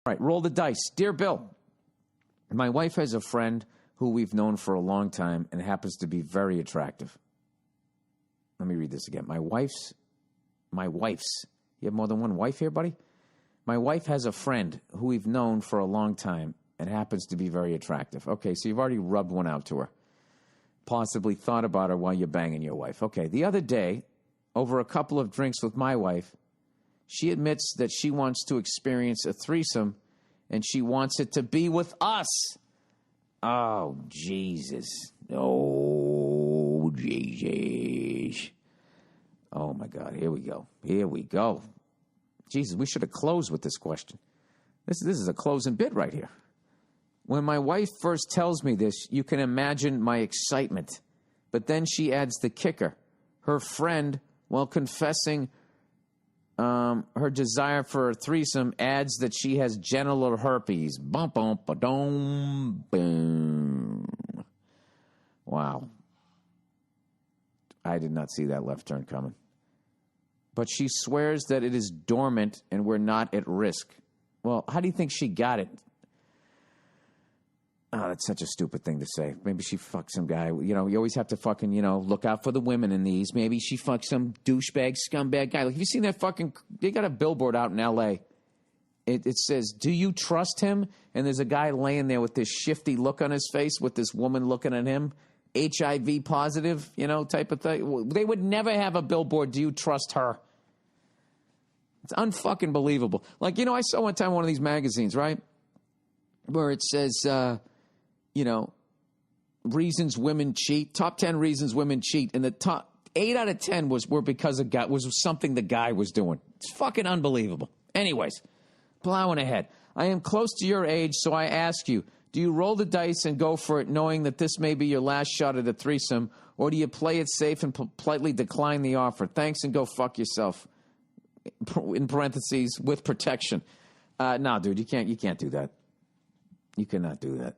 right, roll the dice. Dear Bill, my wife has a friend who we've known for a long time and happens to be very attractive. Let me read this again. My wife's, you have more than one wife here, buddy? My wife has a friend who we've known for a long time and happens to be very attractive. Okay, so you've already rubbed one out to her. Possibly thought about her while you're banging your wife. Okay, the other day, over a couple of drinks with my wife, she admits that she wants to experience a threesome and she wants it to be with us. Oh, Jesus. Oh, Jesus. Oh, my God. Here we go. Here we go. Jesus, we should have closed with this question. This is a closing bit right here. When my wife first tells me this, you can imagine my excitement. But then she adds the kicker. Her friend, while confessing her desire for a threesome, adds that she has genital herpes. Bum, bum, ba-dum, boom. Wow. I did not see that left turn coming. But she swears that it is dormant and we're not at risk. Well, how do you think she got it? Oh, that's such a stupid thing to say. Maybe she fucked some guy. You know, you always have to fucking, look out for the women in these. Maybe she fucked some douchebag, scumbag guy. Like, have you seen that fucking... They got a billboard out in L.A. It says, do you trust him? And there's a guy laying there with this shifty look on his face with this woman looking at him. HIV positive, type of thing. They would never have a billboard, do you trust her? It's unfucking believable. Like, I saw one time one of these magazines, right? Where it says... reasons women cheat, top 10 reasons women cheat, and the top 8 out of 10 were because of was something the guy was doing. It's fucking unbelievable. Anyways, plowing ahead. I am close to your age, so I ask you, do you roll the dice and go for it knowing that this may be your last shot at a threesome, or do you play it safe and politely decline the offer? Thanks and go fuck yourself. In parentheses, with protection. No, dude, you can't do that. You cannot do that.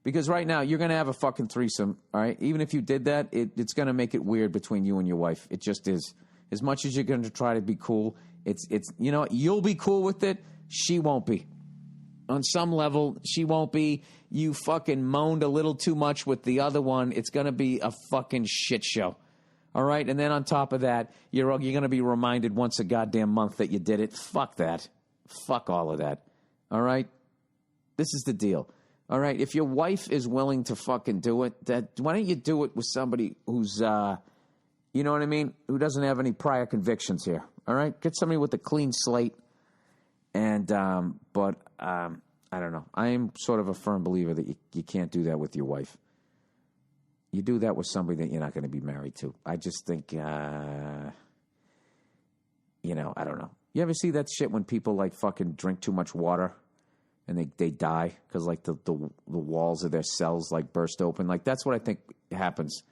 Because right now, you're going to have a fucking threesome, all right? Even if you did that, it's going to make it weird between you and your wife. It just is. As much as you're going to try to be cool, it's you'll be cool with it. She won't be. On some level, she won't be. You fucking moaned a little too much with the other one. It's going to be a fucking shit show, all right? And then on top of that, you're going to be reminded once a goddamn month that you did it. Fuck that. Fuck all of that, all right? This is the deal. All right, if your wife is willing to fucking do it, why don't you do it with somebody who's, you know what I mean, who doesn't have any prior convictions here, all right? Get somebody with a clean slate, and, but I don't know. I am sort of a firm believer that you can't do that with your wife. You do that with somebody that you're not going to be married to. I just think, I don't know. You ever see that shit when people, like, fucking drink too much water? And they die because, like, the walls of their cells, like, burst open. Like, that's what I think happens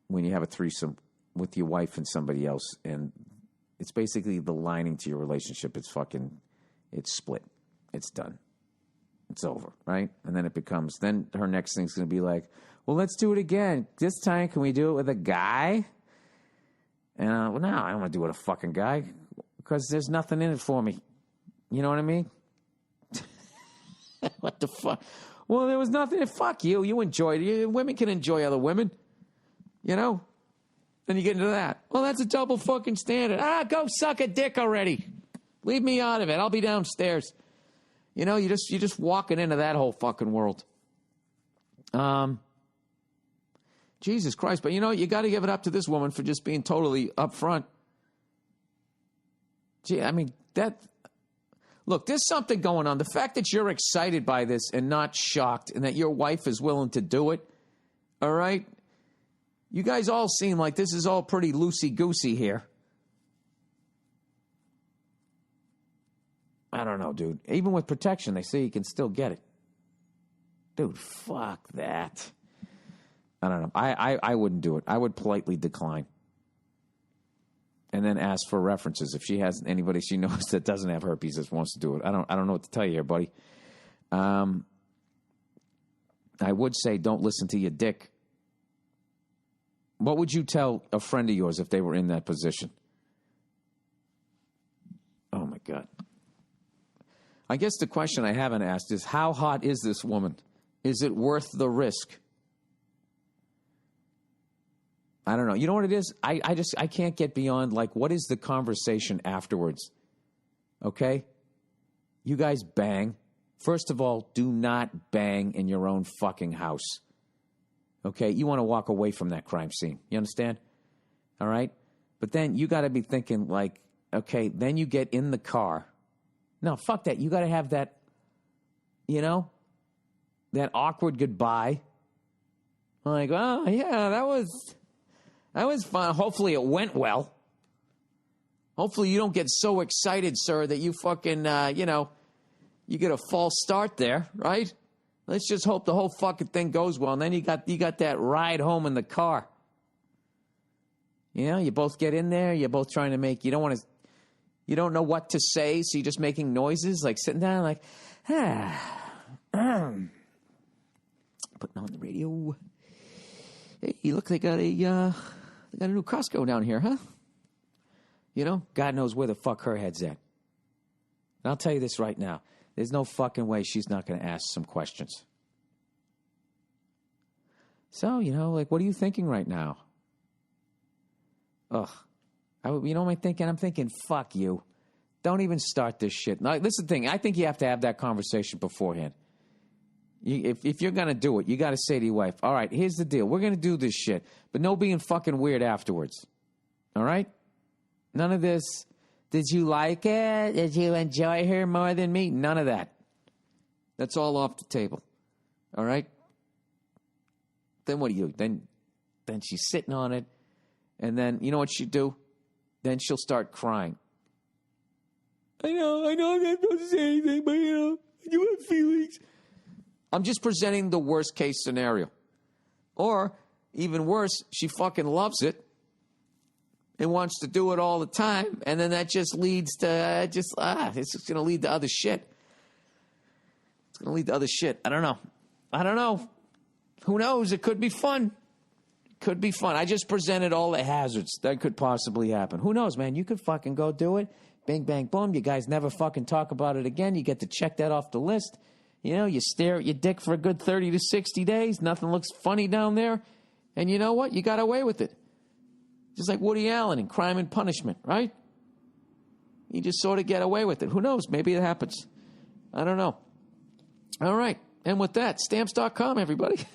when you have a threesome with your wife and somebody else. And it's basically the lining to your relationship. It's split. It's done. It's over, right? And then then her next thing's going to be like, well, let's do it again. This time, can we do it with a guy? And, well, no, I don't want to do it with a fucking guy because there's nothing in it for me. You know what I mean? What the fuck? Well, there was nothing. Fuck you. You enjoyed it. Women can enjoy other women. Then you get into that. Well, that's a double fucking standard. Go suck a dick already. Leave me out of it. I'll be downstairs. You're just walking into that whole fucking world. Jesus Christ. But you got to give it up to this woman for just being totally upfront. Gee, I mean, look, there's something going on. The fact that you're excited by this and not shocked and that your wife is willing to do it, all right? You guys all seem like this is all pretty loosey-goosey here. I don't know, dude. Even with protection, they say you can still get it. Dude, fuck that. I don't know. I wouldn't do it. I would politely decline. And then ask for references if she has anybody she knows that doesn't have herpes that wants to do it. I don't know what to tell you here, buddy. I would say don't listen to your dick. What would you tell a friend of yours if they were in that position? Oh my God. I guess the question I haven't asked is, how hot is this woman? Is it worth the risk? I don't know. You know what it is? I can't get beyond, like, what is the conversation afterwards? Okay? You guys bang. First of all, do not bang in your own fucking house. Okay? You want to walk away from that crime scene. You understand? All right? But then you got to be thinking, like, okay, then you get in the car. No, fuck that. You got to have that, you know, that awkward goodbye. Like, oh, yeah, that was fun. Hopefully it went well. Hopefully you don't get so excited, sir, that you fucking, you get a false start there, right? Let's just hope the whole fucking thing goes well. And then you got that ride home in the car. You know, you both get in there. You're both trying to make, you don't know what to say, so you're just making noises, like sitting down, like, putting on the radio. Hey, look, they got a new Costco down here, huh? You know, God knows where the fuck her head's at. And I'll tell you this right now. There's no fucking way she's not going to ask some questions. So, you know, like, what are you thinking right now? Ugh. You know what I'm thinking? I'm thinking, fuck you. Don't even start this shit. Now, this is the thing. I think you have to have that conversation beforehand. If you're going to do it, you got to say to your wife, all right, here's the deal. We're going to do this shit, but no being fucking weird afterwards. All right? None of this, did you like it? Did you enjoy her more than me? None of that. That's all off the table. All right? Then what do you do? Then she's sitting on it, and then, you know what she do? Then she'll start crying. I know I'm not supposed to say anything, but, you know, I do have feelings. I'm just presenting the worst case scenario. Or, even worse, she fucking loves it and wants to do it all the time, and then that just leads to, it's just going to lead to other shit. It's going to lead to other shit. I don't know. Who knows? It could be fun. Could be fun. I just presented all the hazards that could possibly happen. Who knows, man? You could fucking go do it. Bing, bang, boom. You guys never fucking talk about it again. You get to check that off the list. You know, you stare at your dick for a good 30 to 60 days. Nothing looks funny down there. And you know what? You got away with it. Just like Woody Allen in Crime and Punishment, right? You just sort of get away with it. Who knows? Maybe it happens. I don't know. All right. And with that, stamps.com, everybody.